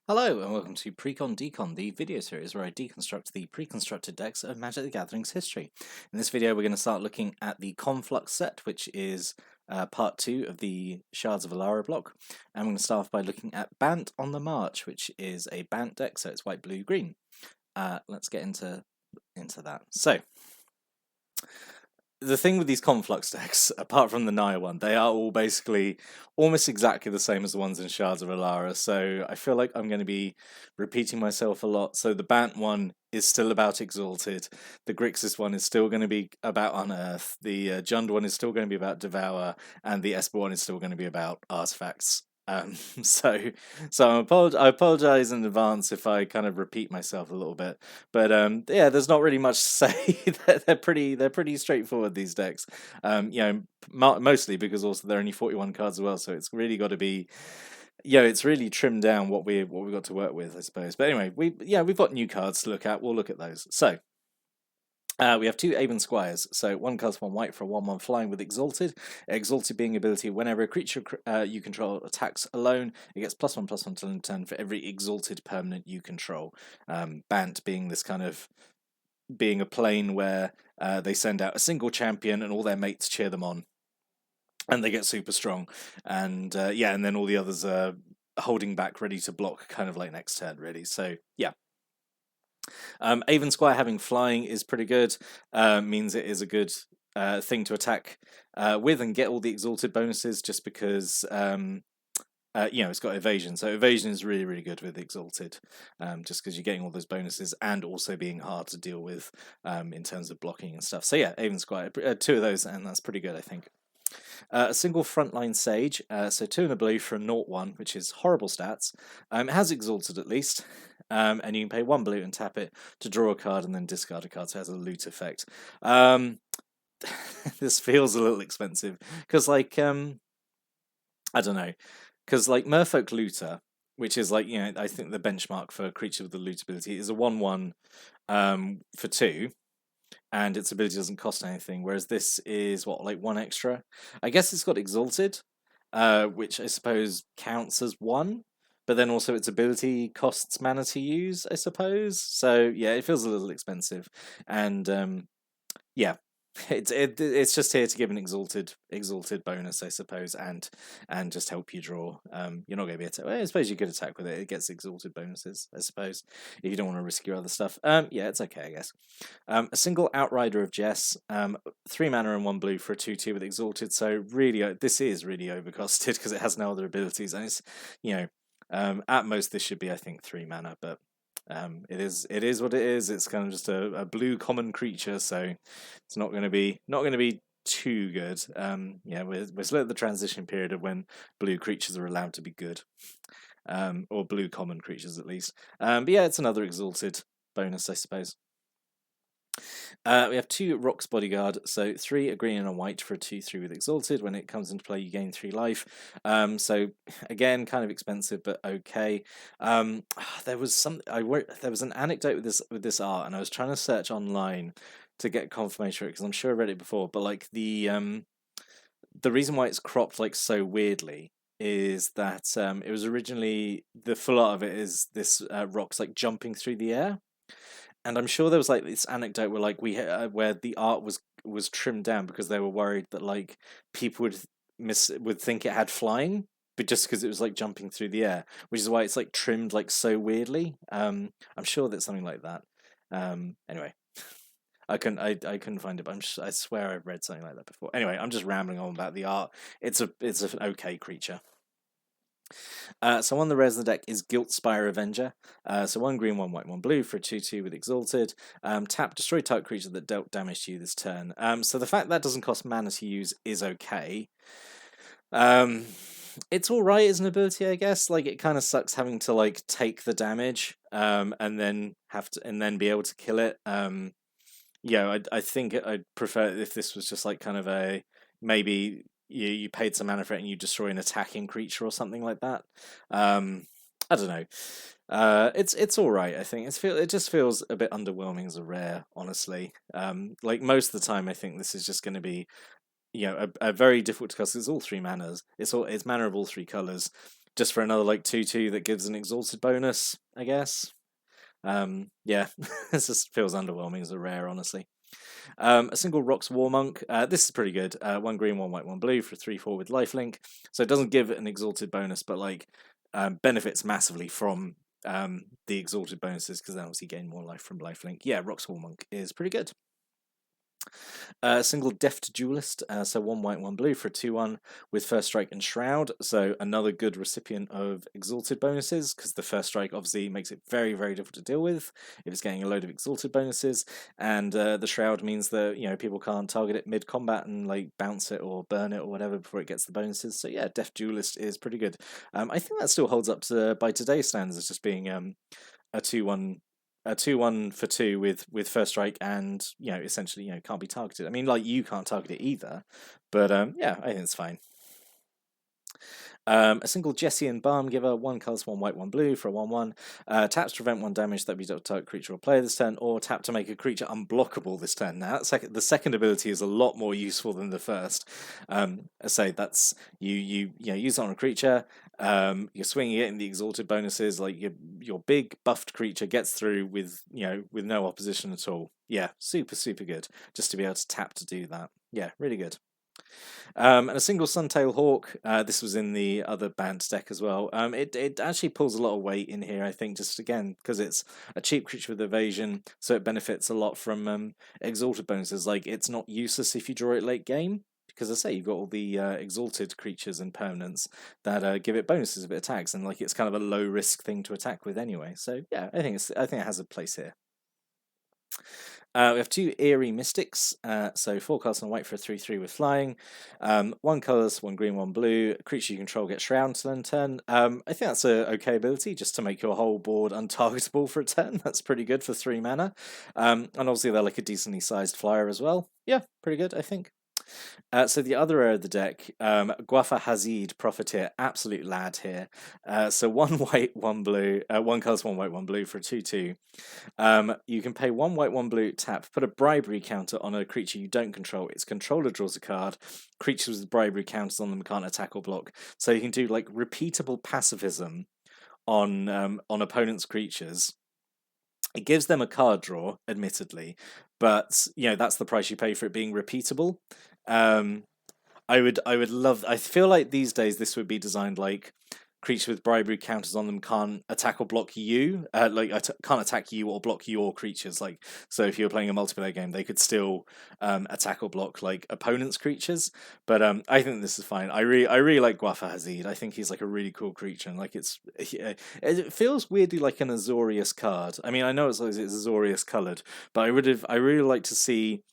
Hello and welcome to Precon Decon, the video series where I deconstruct the pre-constructed decks of Magic the Gathering's history. In this video we're going to start looking at the Conflux set, which is part 2 of the Shards of Alara block. And we're going to start off by looking at Bant on the March, which is a Bant deck, so it's white, blue, green. Let's get into that. So, the thing with these Conflux decks, apart from the Naya one, they are all basically almost exactly the same as the ones in Shards of Alara, so I feel like I'm going to be repeating myself a lot. So the Bant one is still about Exalted, the Grixis one is still going to be about Unearth, the Jund one is still going to be about Devour, and the Esper one is still going to be about Artifacts. So I apologize in advance if I kind of repeat myself a little bit, but yeah, there's not really much to say. they're pretty straightforward, these decks. Mostly because also they're only 41 cards as well, so it's really got to be, it's really trimmed down what we've got to work with, I suppose. But anyway, we've got new cards to look at. We'll look at those. So. We have two Aven Squires, so one costs 1 white for a 1/1 flying with Exalted. Exalted being ability, whenever a creature you control attacks alone, it gets +1/+1 till end turn for every Exalted permanent you control. Bant being this kind of being a plane where they send out a single champion and all their mates cheer them on, and they get super strong. And and then all the others are holding back, ready to block, kind of like next turn, really. So yeah. Aven Squire having flying is pretty good. Means it is a good thing to attack with and get all the exalted bonuses, just because it's got evasion. So evasion is really, really good with exalted, just because you're getting all those bonuses and also being hard to deal with in terms of blocking and stuff. So yeah, Aven Squire, 2 of those, and that's pretty good, I think. A single frontline sage, so 2 and a blue for a 0/1, which is horrible stats. It has exalted at least, and you can pay 1 blue and tap it to draw a card and then discard a card, so it has a loot effect. This feels a little expensive because, I don't know, because Merfolk Looter, which is I think the benchmark for a creature with the loot ability, is a 1/1 for 2. And its ability doesn't cost anything, whereas this is 1 extra. I guess it's got Exalted, which I suppose counts as 1, but then also its ability costs mana to use, I suppose. So yeah, it feels a little expensive, and yeah, it's just here to give an exalted bonus, I suppose, and just help you draw. You're not going to be able to. Well, I suppose you could attack with it. It gets exalted bonuses, I suppose, if you don't want to risk your other stuff. Yeah, it's okay, I guess. A single Outrider of Jess, 3 mana and 1 blue for a 2/2 with exalted. So really, this is really overcosted because it has no other abilities, and it's at most this should be, I think, 3 mana, but. It is what it is. It's kind of just a blue common creature, so it's not going to be too good. We're still at the transition period of when blue creatures are allowed to be good, or blue common creatures at least. But yeah, it's another exalted bonus, I suppose. We have 2 Rocks Bodyguard, so 3 a green and a white for a 2/3 with Exalted. When it comes into play, you gain 3 life. So again, kind of expensive, but okay. There was an anecdote with this art, and I was trying to search online to get confirmation because I'm sure I read it before. But the reason why it's cropped so weirdly is that it was originally, the full art of it is this Rocks jumping through the air. And I'm sure there was this anecdote where where the art was trimmed down because they were worried that people would think it had flying, but just because it was jumping through the air, which is why it's trimmed so weirdly. I'm sure that's something like that. Anyway, I couldn't find it, but I swear I've read something like that before. Anyway, I'm just rambling on about the art. It's an okay creature. So on the res of the deck is Guiltspire Avenger. So 1 green, 1 white, 1 blue for a 2/2 with Exalted. Tap, destroy target creature that dealt damage to you this turn. So the fact that doesn't cost mana to use is okay. It's alright as an ability, I guess. It kind of sucks having to take the damage and then be able to kill it. I think I'd prefer if this was just kind of a maybe you paid some mana for it and you destroy an attacking creature or something like that. I don't know. It's all right. I think it just feels a bit underwhelming as a rare, honestly. Most of the time, I think this is just going to be, a very difficult to cast. It's all 3 manas. It's mana of all 3 colors. just for another like 2/2 that gives an exalted bonus, I guess. Yeah, it just feels underwhelming as a rare, honestly. A single Rocks Warmonk. This is pretty good. 1 green, 1 white, 1 blue for 3/4 with lifelink. So it doesn't give an exalted bonus, but like benefits massively from the exalted bonuses because then obviously gain more life from lifelink. Yeah, Rocks Warmonk is pretty good. Single Deft Duelist, so 1 white, 1 blue for a 2/1 with First Strike and Shroud. So another good recipient of Exalted bonuses, because the First Strike obviously makes it very, very difficult to deal with if it's getting a load of Exalted bonuses. And the Shroud means that, you know, people can't target it mid-combat and like bounce it or burn it or whatever before it gets the bonuses. So yeah, Deft Duelist is pretty good. I think that still holds up to by today's standards as just being a 2/1 for 2 with First Strike and, you know, essentially, you know, can't be targeted. I mean, like, you can't target it either, but yeah, I think it's fine. A single Jesse and Balm Giver, 1 colours, 1 white, 1 blue for a 1/1. Taps to prevent 1 damage that be dealt to target creature or player this turn, or tap to make a creature unblockable this turn. Now, the second ability is a lot more useful than the first. I say that's you know, use it on a creature. You're swinging it in the exalted bonuses. Like your big buffed creature gets through with, you know, with no opposition at all. Yeah, super good. Just to be able to tap to do that. Yeah, really good. And a single Suntail Hawk. This was in the other Bant deck as well. It actually pulls a lot of weight in here, I think, just again because it's a cheap creature with evasion, so it benefits a lot from exalted bonuses. Like, it's not useless if you draw it late game, because I say you've got all the exalted creatures and permanents that give it bonuses if it attacks, and like it's kind of a low risk thing to attack with anyway. So yeah, I think it has a place here. We have 2 Eerie Mystics, so 4 cards and white for a 3/3 with flying. 1 colours, 1 green, 1 blue. Creature you control gets Shroud to end turn. I think that's a okay ability just to make your whole board untargetable for a turn. That's pretty good for 3 mana. And obviously they're like a decently sized flyer as well. Yeah, pretty good, I think. So the other area of the deck, Guafa Hazid, Profiteer, absolute lad here. So 1 white, 1 blue, 1 colours, 1 white, 1 blue for a 2/2. You can pay 1 white, 1 blue, tap, put a bribery counter on a creature you don't control. Its controller draws a card. Creatures with bribery counters on them can't attack or block. So you can do like repeatable pacifism on opponents' creatures. It gives them a card draw, admittedly, but you know that's the price you pay for it being repeatable. I would love. I feel like these days this would be designed like creatures with bribery counters on them can't attack or block you. Can't attack you or block your creatures. Like, so if you're playing a multiplayer game, they could still attack or block like opponents' creatures. But I think this is fine. I really like Guafa Hazid. I think he's like a really cool creature, and like it feels weirdly like an Azorius card. I mean, I know it's Azorius colored, but I really like to see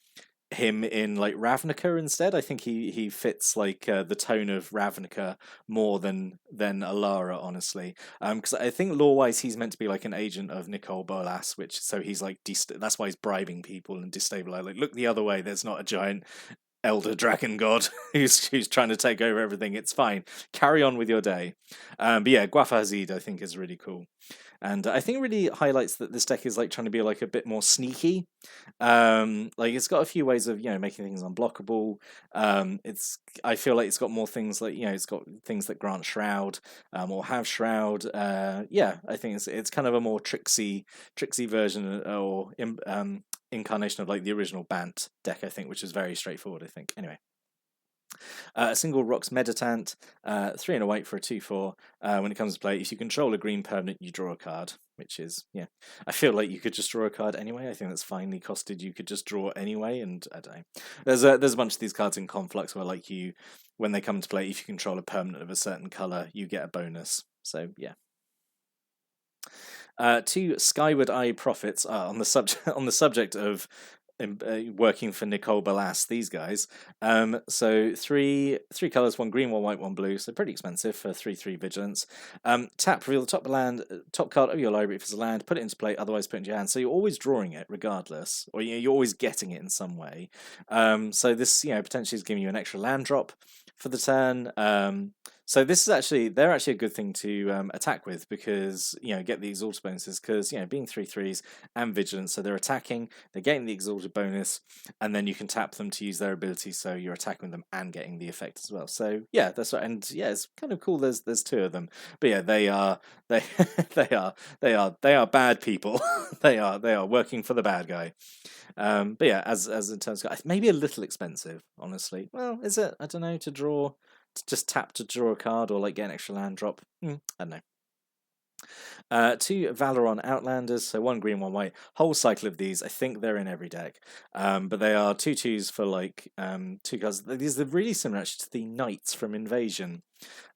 him in like Ravnica instead. I think he fits like the tone of Ravnica more than Alara, honestly. Because I think lore wise he's meant to be like an agent of Nicole Bolas, which so he's like that's why he's bribing people and destabilize. Like, look the other way. There's not a giant elder dragon god who's trying to take over everything. It's fine. Carry on with your day. But yeah, Guafa Hazid I think is really cool. And I think it really highlights that this deck is like trying to be like a bit more sneaky. Like it's got a few ways of, you know, making things unblockable. I feel like it's got more things like, you know, it's got things that grant Shroud or have Shroud. Yeah, I think it's kind of a more tricksy version or incarnation of like the original Bant deck, I think, which is very straightforward, I think. Anyway. A single Rocks Meditant, 3 and a white for a 2/4. When it comes to play, if you control a green permanent, you draw a card, which is, yeah. I feel like you could just draw a card anyway. I think that's finely costed. You could just draw anyway, and I don't know. There's a bunch of these cards in Conflux where, like, when they come into play, if you control a permanent of a certain color, you get a bonus. So yeah. 2 Skyward Eye Prophets on the subject of working for Nicole Bolas, these guys. So three colors, 1 green, 1 white, 1 blue. So pretty expensive for 3/3 vigilance. Tap, reveal the top card of your library if it's a land. Put it into play, otherwise put it into your hand. So you're always drawing it regardless, or you're always getting it in some way. So this, you know, potentially is giving you an extra land drop for the turn. So this is actually they're actually a good thing to attack with because get the exalted bonuses because being 3/3s and vigilance, so they're attacking, they're getting the exalted bonus, and then you can tap them to use their ability, so you're attacking them and getting the effect as well. So yeah, that's right, and yeah, it's kind of cool. There's two of them, but yeah, they they are bad people. they are working for the bad guy. But yeah, as in terms of maybe a little expensive, honestly. Well, is it? I don't know. To just tap to draw a card or like get an extra land drop. I don't know. Two Valoron Outlanders, so one green, one white. Whole cycle of these. I think they're in every deck, but they are 2/2s for like two cards. These are really similar actually to the Knights from Invasion.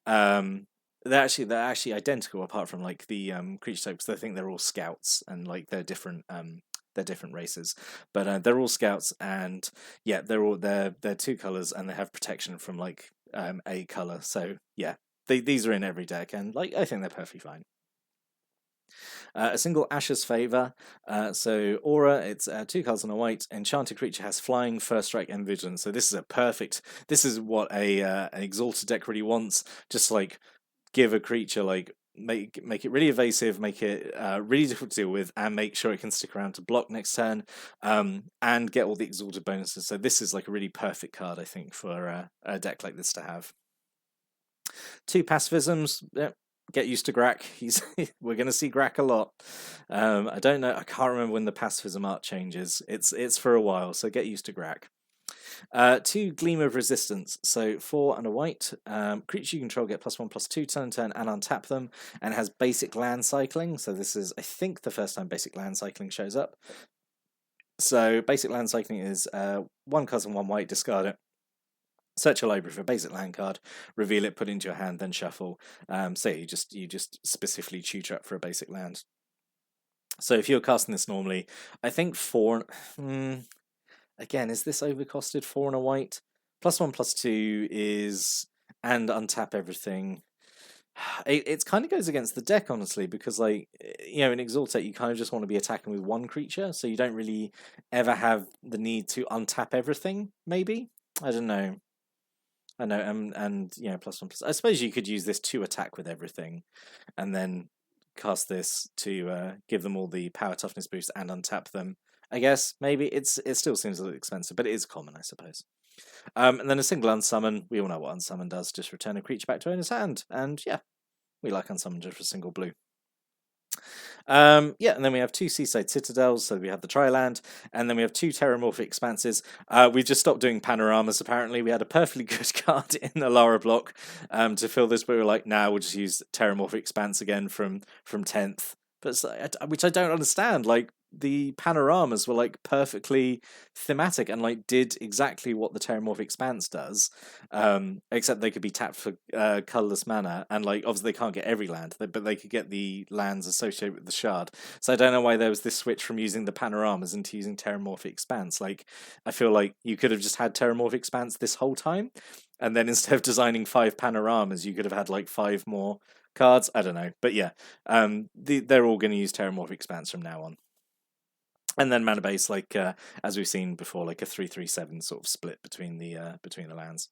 Um, they're actually identical apart from like the creature types. I think they're all scouts and like they're different races, but they're all scouts and yeah, they're two colors and they have protection from like a color. So yeah, these are in every deck and like I think they're perfectly fine. A single Asher's Favor. So Aura, it's two cards and a white. Enchanted creature has flying, first strike, and vigilance. So this is a perfect. This is what an exalted deck really wants. Just like give a creature like make it really evasive, make it really difficult to deal with, and make sure it can stick around to block next turn, and get all the exalted bonuses. So this is like a really perfect card, I think, for a deck like this to have. Two pacifisms. Yep. Get used to Grak. We're going to see Grak a lot. I don't know. I can't remember when the pacifism art changes. It's for a while, so get used to Grak. Two Gleam of Resistance. So 4 and a white. Creature you control get +1/+2 turn and untap them, and it has basic land cycling. So this is, I think, the first time basic land cycling shows up. So basic land cycling is 1 card and 1 white. Discard it. Search your library for a basic land card, reveal it, put it into your hand, then shuffle. So you just specifically tutor up for a basic land. So if you're casting this normally, I think 4. Again, is this overcosted? 4 and a white, +1/+2 is and untap everything. It kind of goes against the deck, honestly, because like in Exaltate you kind of just want to be attacking with one creature, so you don't really ever have the need to untap everything. Maybe I don't know. I know, and +1/+. I suppose you could use this to attack with everything, and then cast this to give them all the power toughness boost and untap them. I guess maybe it still seems a little expensive, but it is common, I suppose. And then a single unsummon. We all know what unsummon does. Just return a creature back to owner's hand, and yeah, we like unsummon just for a single blue. Yeah, and then we have 2 Seaside Citadels, so we have the Triland, and then we have 2 Terramorphic Expanses. We've just stopped doing panoramas, apparently. We had a perfectly good card in the Lara block to fill this, but we were like, nah, we'll just use Terramorphic Expanse again from 10th. But which I don't understand. Like, the panoramas were like perfectly thematic and like did exactly what the Terramorphic Expanse does, except they could be tapped for colorless mana, and like obviously they can't get every land, but they could get the lands associated with the shard. So I don't know why there was this switch from using the panoramas into using Terramorphic Expanse. Like I feel like you could have just had Terramorphic Expanse this whole time, and then instead of designing 5 panoramas, you could have had like 5 more cards. I don't know, but yeah, they're all going to use Terramorphic Expanse from now on. And then mana base, like as we've seen before, like a 3/3/7 sort of split between the lands.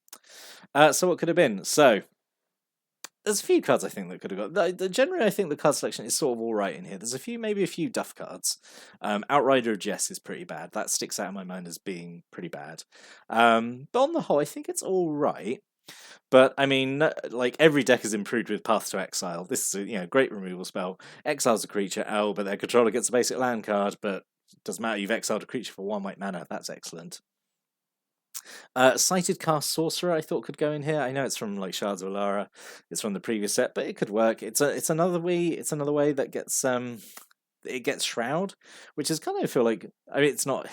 So what could have been? So there's a few cards I think that could have got. Generally, I think the card selection is sort of all right in here. There's maybe a few duff cards. Outrider of Jess is pretty bad. That sticks out in my mind as being pretty bad. But on the whole, I think it's all right. But I mean, like every deck is improved with Path to Exile. This is a great removal spell. Exiles a creature, but their controller gets a basic land card, but it doesn't matter, you've exiled a creature for 1 white mana. That's excellent. Sighted Cast Sorcerer I thought could go in here. I know it's from like Shards of Alara. It's from the previous set, but it could work. It's another way that gets it gets Shroud, which is kind of feel like, I mean it's not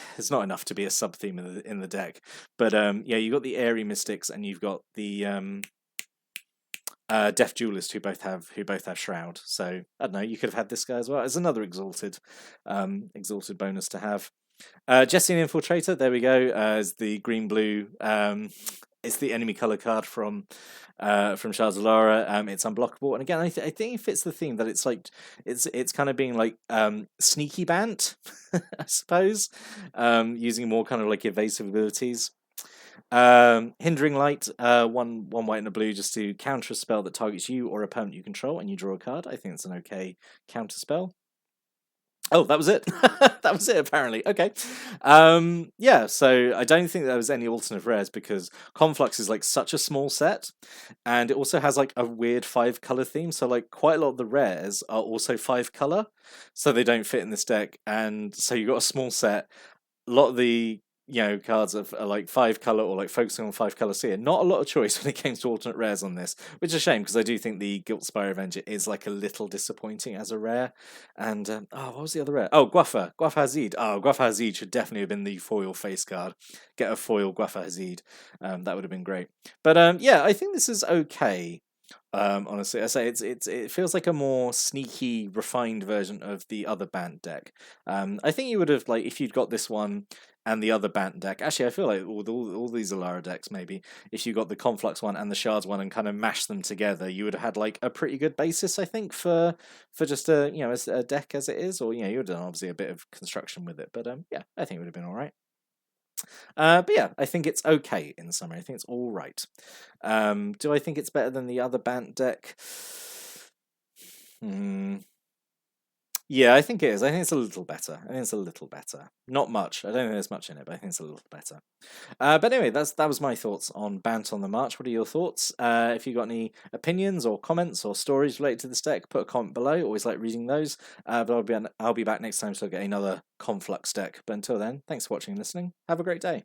enough to be a sub theme in the deck, but yeah, you've got the Airy Mystics and you've got the Deaf Duelist who both have Shroud. So I don't know, you could have had this guy as well as another exalted bonus to have. Jesse Infiltrator, there we go, as the green blue. It's the enemy color card from Shards of Alara. It's unblockable, and again, I think it fits the theme that it's like it's kind of being like sneaky Bant, I suppose, using more kind of like evasive abilities. Hindering Light, one white and a blue, just to counter a spell that targets you or opponent you control, and you draw a card. I think it's an okay counter spell. Oh, that was it. That was it, apparently. Okay. Yeah, so I don't think there was any alternate rares because Conflux is like such a small set, and it also has like a weird 5-color theme. So like quite a lot of the rares are also 5-color, so they don't fit in this deck. And so you got a small set. A lot of the cards are like 5-color or like focusing on 5-color here. Not a lot of choice when it comes to alternate rares on this, which is a shame because I do think the Guilt Spire Avenger is like a little disappointing as a rare. And what was the other rare? Oh, Guafa Hazid. Oh, Guafa Hazid should definitely have been the foil face card. Get a foil Guafa Hazid. That would have been great. But yeah, I think this is okay. Honestly, I say it feels like a more sneaky, refined version of the other Bant deck. I think you would have like if you'd got this one and the other Bant deck. Actually, I feel like all these Alara decks, maybe if you got the Conflux one and the Shards one and kind of mashed them together, you would have had like a pretty good basis, I think, for just a deck as it is. Or you would have done obviously a bit of construction with it, but yeah, I think it would have been all right. But yeah, I think it's okay in summary. I think it's all right. Do I think it's better than the other Bant deck? Yeah, I think it is. I think it's a little better. I think it's a little better. Not much. I don't think there's much in it, but I think it's a little better. But anyway, that was my thoughts on Bant on the March. What are your thoughts? If you got any opinions or comments or stories related to this deck, put a comment below. Always like reading those. But I'll be back next time to look at another Conflux deck. But until then, thanks for watching and listening. Have a great day.